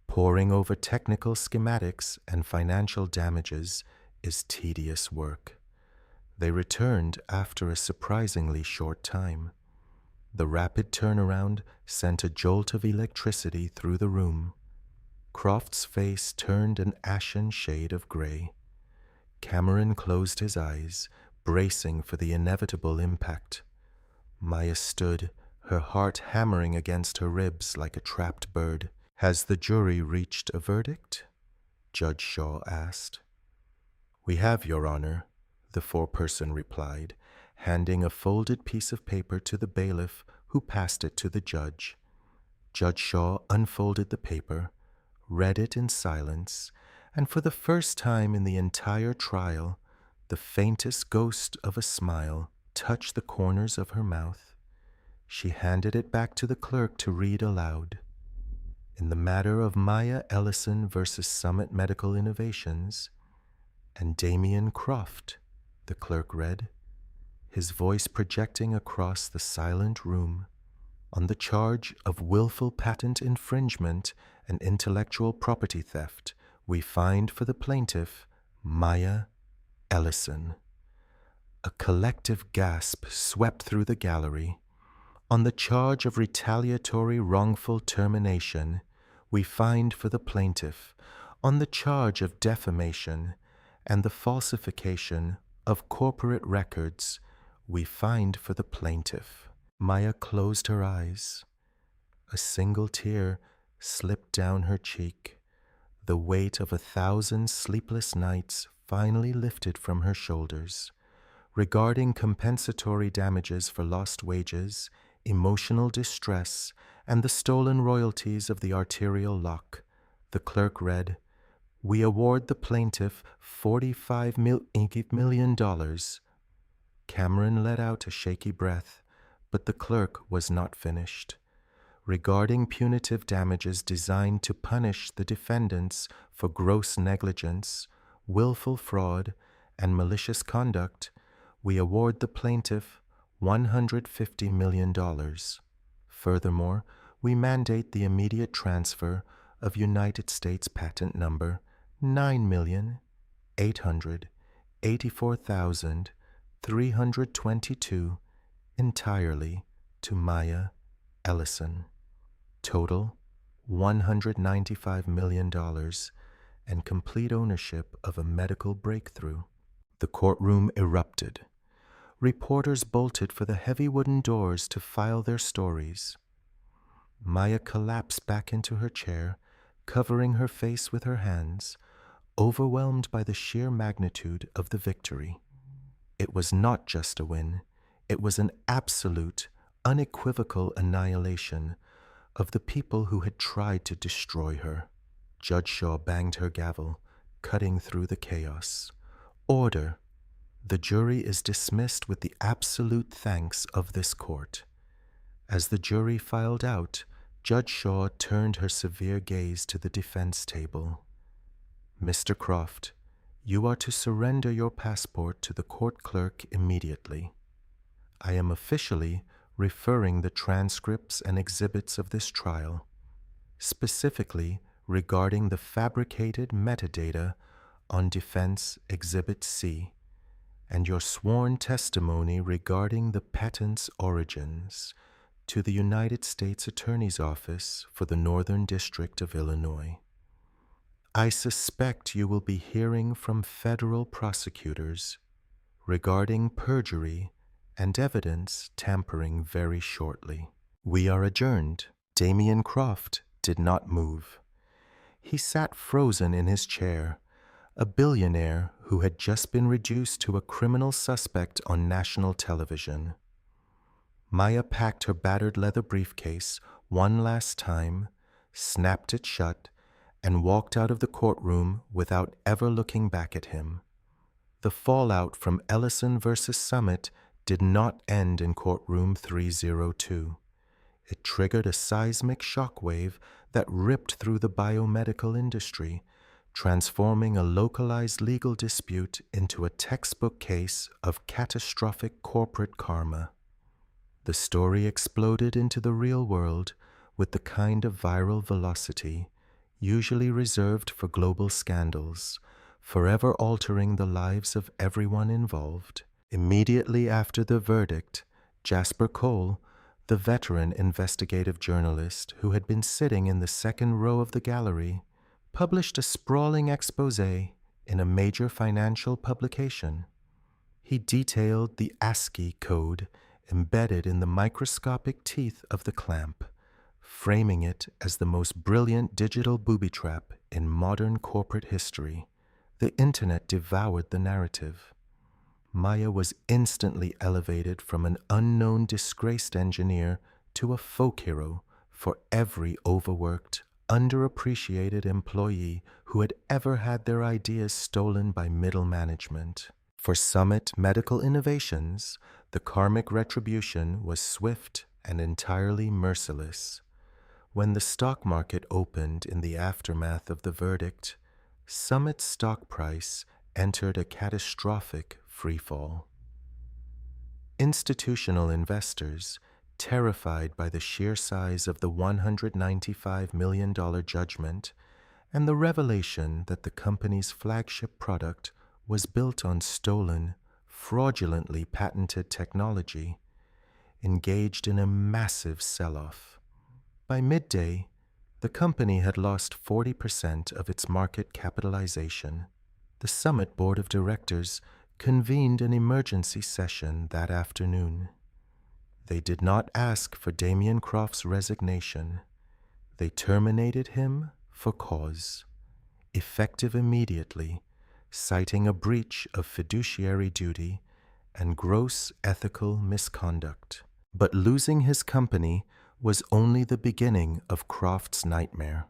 Poring over technical schematics and financial damages is tedious work. They returned after a surprisingly short time. The rapid turnaround sent a jolt of electricity through the room. Croft's face turned an ashen shade of gray. Cameron closed his eyes, bracing for the inevitable impact. Maya stood, her heart hammering against her ribs like a trapped bird. "Has the jury reached a verdict?" Judge Shaw asked. "We have, Your Honor," the foreperson replied, handing a folded piece of paper to the bailiff, who passed it to the judge. Judge Shaw unfolded the paper, read it in silence, and for the first time in the entire trial, the faintest ghost of a smile touched the corners of her mouth. She handed it back to the clerk to read aloud. "In the matter of Maya Ellison versus Summit Medical Innovations and Damian Croft," the clerk read, his voice projecting across the silent room, "on the charge of willful patent infringement and intellectual property theft, we find for the plaintiff, Maya Ellison." A collective gasp swept through the gallery. "On the charge of retaliatory wrongful termination, we find for the plaintiff, on the charge of defamation and the falsification of corporate records, we find for the plaintiff." Maya closed her eyes. A single tear slipped down her cheek. The weight of 1,000 sleepless nights finally lifted from her shoulders. Regarding compensatory damages for lost wages, emotional distress, and the stolen royalties of the arterial lock, the clerk read, "We award the plaintiff $45 million. Cameron let out a shaky breath, but the clerk was not finished. Regarding punitive damages designed to punish the defendants for gross negligence, willful fraud, and malicious conduct, we award the plaintiff $150 million. Furthermore, we mandate the immediate transfer of United States Patent Number 9,884,322 entirely to Maya Ellison. Total $195 million and complete ownership of a medical breakthrough." The courtroom erupted. Reporters bolted for the heavy wooden doors to file their stories. Maya collapsed back into her chair, covering her face with her hands, overwhelmed by the sheer magnitude of the victory. It was not just a win. It was an absolute, unequivocal annihilation of the people who had tried to destroy her. Judge Shaw banged her gavel, cutting through the chaos. "Order! The jury is dismissed with the absolute thanks of this court." As the jury filed out, Judge Shaw turned her severe gaze to the defense table. "Mr. Croft, you are to surrender your passport to the court clerk immediately. I am officially referring the transcripts and exhibits of this trial, specifically regarding the fabricated metadata on Defense Exhibit C and your sworn testimony regarding the patent's origins to the United States Attorney's Office for the Northern District of Illinois. I suspect you will be hearing from federal prosecutors regarding perjury and evidence tampering very shortly. We are adjourned." Damian Croft did not move. He sat frozen in his chair, a billionaire who had just been reduced to a criminal suspect on national television. Maya packed her battered leather briefcase one last time, snapped it shut, and walked out of the courtroom without ever looking back at him. The fallout from Ellison versus Summit did not end in courtroom 302. It triggered a seismic shockwave that ripped through the biomedical industry, transforming a localized legal dispute into a textbook case of catastrophic corporate karma. The story exploded into the real world with the kind of viral velocity usually reserved for global scandals, forever altering the lives of everyone involved. Immediately after the verdict, Jasper Cole, the veteran investigative journalist who had been sitting in the second row of the gallery, published a sprawling expose in a major financial publication. He detailed the ASCII code embedded in the microscopic teeth of the clamp, framing it as the most brilliant digital booby trap in modern corporate history. The internet devoured the narrative. Maya was instantly elevated from an unknown disgraced engineer to a folk hero for every overworked, underappreciated employee who had ever had their ideas stolen by middle management. For Summit Medical Innovations, the karmic retribution was swift and entirely merciless. When the stock market opened in the aftermath of the verdict, Summit's stock price entered a catastrophic freefall. Institutional investors, terrified by the sheer size of the $195 million judgment and the revelation that the company's flagship product was built on stolen, fraudulently patented technology, engaged in a massive sell-off. By midday, the company had lost 40% of its market capitalization. The Summit Board of Directors convened an emergency session that afternoon. They did not ask for Damien Croft's resignation. They terminated him for cause, effective immediately, citing a breach of fiduciary duty and gross ethical misconduct. But losing his company was only the beginning of Croft's nightmare.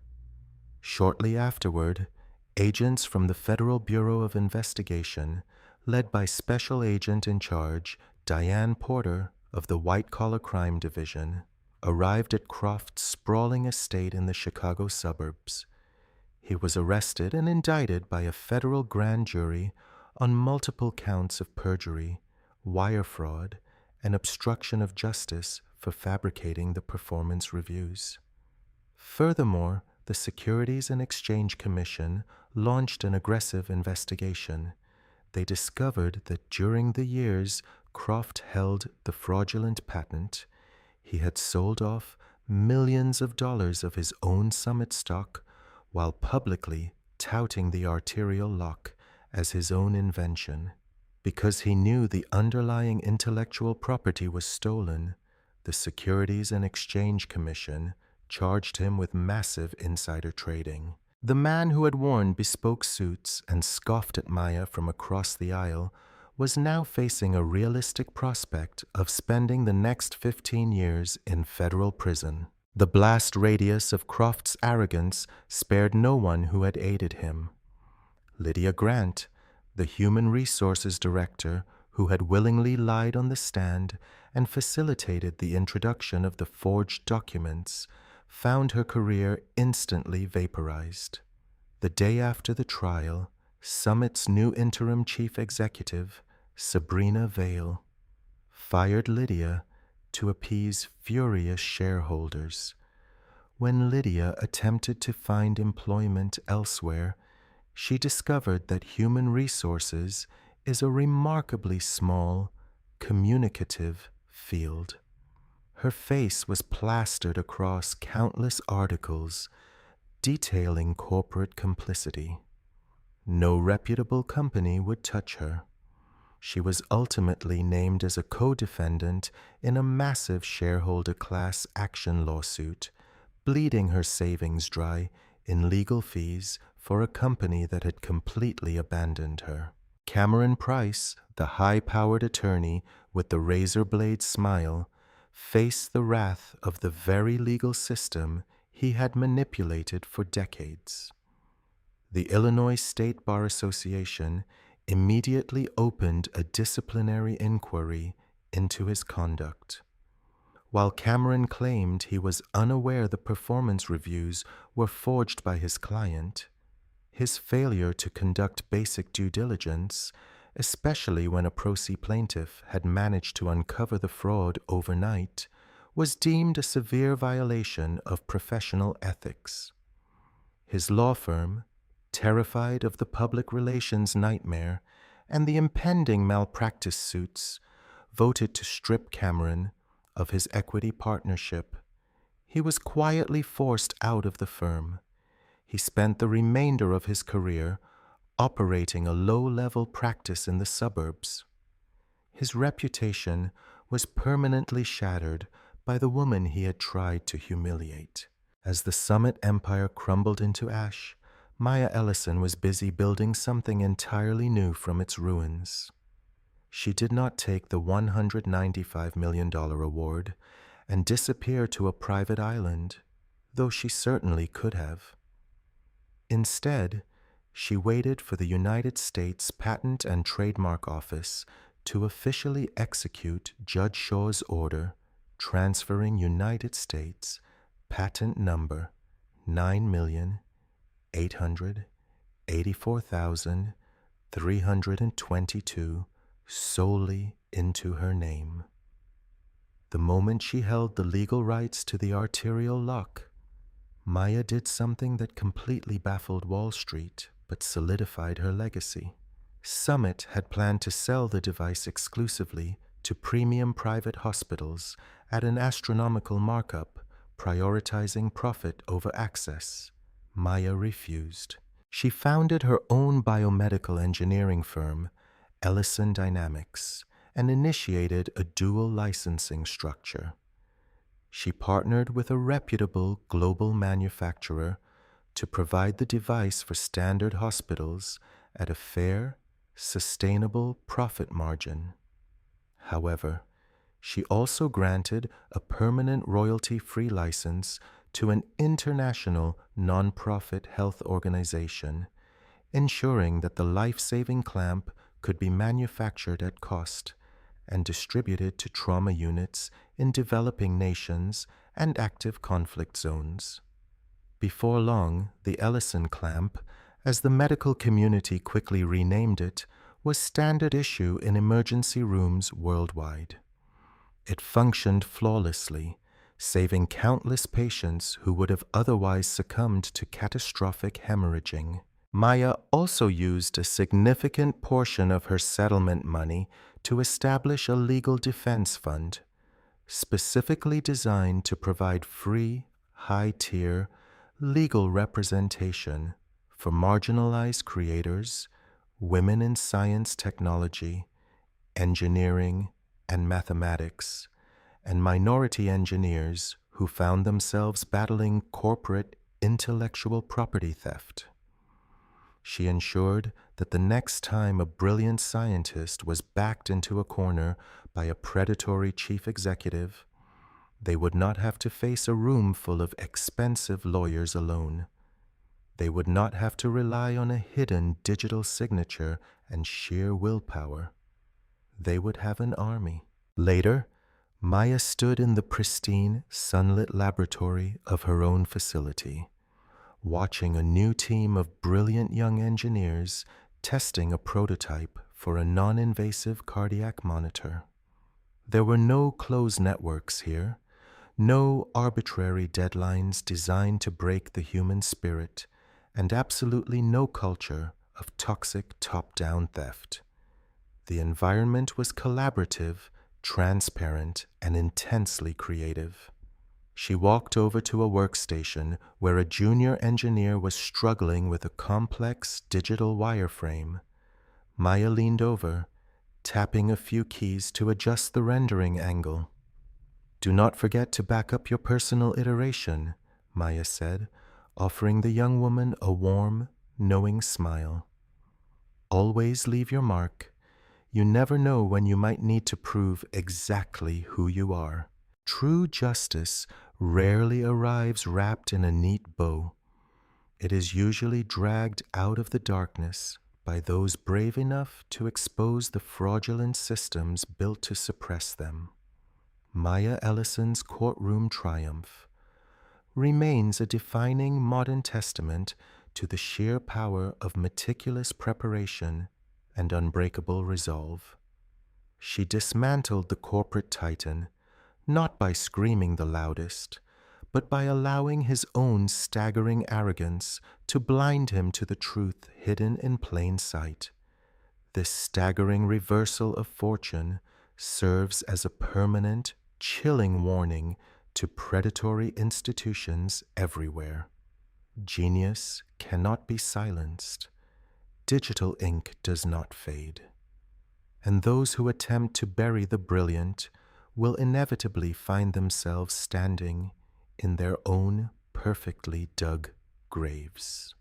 Shortly afterward, agents from the Federal Bureau of Investigation, led by Special Agent in Charge Diane Porter of the White Collar Crime Division, arrived at Croft's sprawling estate in the Chicago suburbs. He was arrested and indicted by a federal grand jury on multiple counts of perjury, wire fraud, and obstruction of justice for fabricating the performance reviews. Furthermore, the Securities and Exchange Commission launched an aggressive investigation. They discovered that during the years Croft held the fraudulent patent, he had sold off millions of dollars of his own Summit stock while publicly touting the arterial lock as his own invention. Because he knew the underlying intellectual property was stolen, the Securities and Exchange Commission charged him with massive insider trading. The man who had worn bespoke suits and scoffed at Maya from across the aisle was now facing a realistic prospect of spending the next 15 years in federal prison. The blast radius of Croft's arrogance spared no one who had aided him. Lydia Grant, the Human Resources Director, who had willingly lied on the stand and facilitated the introduction of the forged documents, found her career instantly vaporized. The day after the trial, Summit's new interim chief executive, Sabrina Vale, fired Lydia to appease furious shareholders. When Lydia attempted to find employment elsewhere, she discovered that human resources is a remarkably small, communicative field. Her face was plastered across countless articles detailing corporate complicity. No reputable company would touch her. She was ultimately named as a co-defendant in a massive shareholder class action lawsuit, bleeding her savings dry in legal fees for a company that had completely abandoned her. Cameron Price, the high-powered attorney with the razor-blade smile, faced the wrath of the very legal system he had manipulated for decades. The Illinois State Bar Association immediately opened a disciplinary inquiry into his conduct. While Cameron claimed he was unaware the performance reviews were forged by his client, his failure to conduct basic due diligence, especially when a pro se plaintiff had managed to uncover the fraud overnight, was deemed a severe violation of professional ethics. His law firm, terrified of the public relations nightmare and the impending malpractice suits, voted to strip Cameron of his equity partnership. He was quietly forced out of the firm. He spent the remainder of his career operating a low-level practice in the suburbs. His reputation was permanently shattered by the woman he had tried to humiliate. As the Summit empire crumbled into ash, Maya Ellison was busy building something entirely new from its ruins. She did not take the $195 million award and disappear to a private island, though she certainly could have. Instead, she waited for the United States Patent and Trademark Office to officially execute Judge Shaw's order transferring United States patent number 9,884,322 solely into her name. The moment she held the legal rights to the arterial lock, Maya did something that completely baffled Wall Street but solidified her legacy. Summit had planned to sell the device exclusively to premium private hospitals at an astronomical markup, prioritizing profit over access. Maya refused. She founded her own biomedical engineering firm, Ellison Dynamics, and initiated a dual licensing structure. She partnered with a reputable global manufacturer to provide the device for standard hospitals at a fair, sustainable profit margin. However, she also granted a permanent royalty-free license to an international non-profit health organization, ensuring that the life-saving clamp could be manufactured at cost and distributed to trauma units in developing nations and active conflict zones. Before long, the Ellison clamp, as the medical community quickly renamed it, was standard issue in emergency rooms worldwide. It functioned flawlessly, saving countless patients who would have otherwise succumbed to catastrophic hemorrhaging. Maya also used a significant portion of her settlement money to establish a legal defense fund, specifically designed to provide free, high-tier legal representation for marginalized creators, women in science, technology, engineering, and mathematics, and minority engineers who found themselves battling corporate intellectual property theft. She ensured that the next time a brilliant scientist was backed into a corner by a predatory chief executive, they would not have to face a room full of expensive lawyers alone. They would not have to rely on a hidden digital signature and sheer willpower. They would have an army. Later, Maya stood in the pristine, sunlit laboratory of her own facility, watching a new team of brilliant young engineers testing a prototype for a non-invasive cardiac monitor. There were no closed networks here, no arbitrary deadlines designed to break the human spirit, and absolutely no culture of toxic top-down theft. The environment was collaborative, transparent, and intensely creative. She walked over to a workstation where a junior engineer was struggling with a complex digital wireframe. Maya leaned over, tapping a few keys to adjust the rendering angle. "Do not forget to back up your personal iteration," Maya said, offering the young woman a warm, knowing smile. "Always leave your mark. You never know when you might need to prove exactly who you are." True justice rarely arrives wrapped in a neat bow. It is usually dragged out of the darkness by those brave enough to expose the fraudulent systems built to suppress them. Maya Ellison's courtroom triumph remains a defining modern testament to the sheer power of meticulous preparation and unbreakable resolve. She dismantled the corporate titan, not by screaming the loudest, but by allowing his own staggering arrogance to blind him to the truth hidden in plain sight. This staggering reversal of fortune serves as a permanent, chilling warning to predatory institutions everywhere. Genius cannot be silenced. Digital ink does not fade. And those who attempt to bury the brilliant will inevitably find themselves standing in their own perfectly dug graves.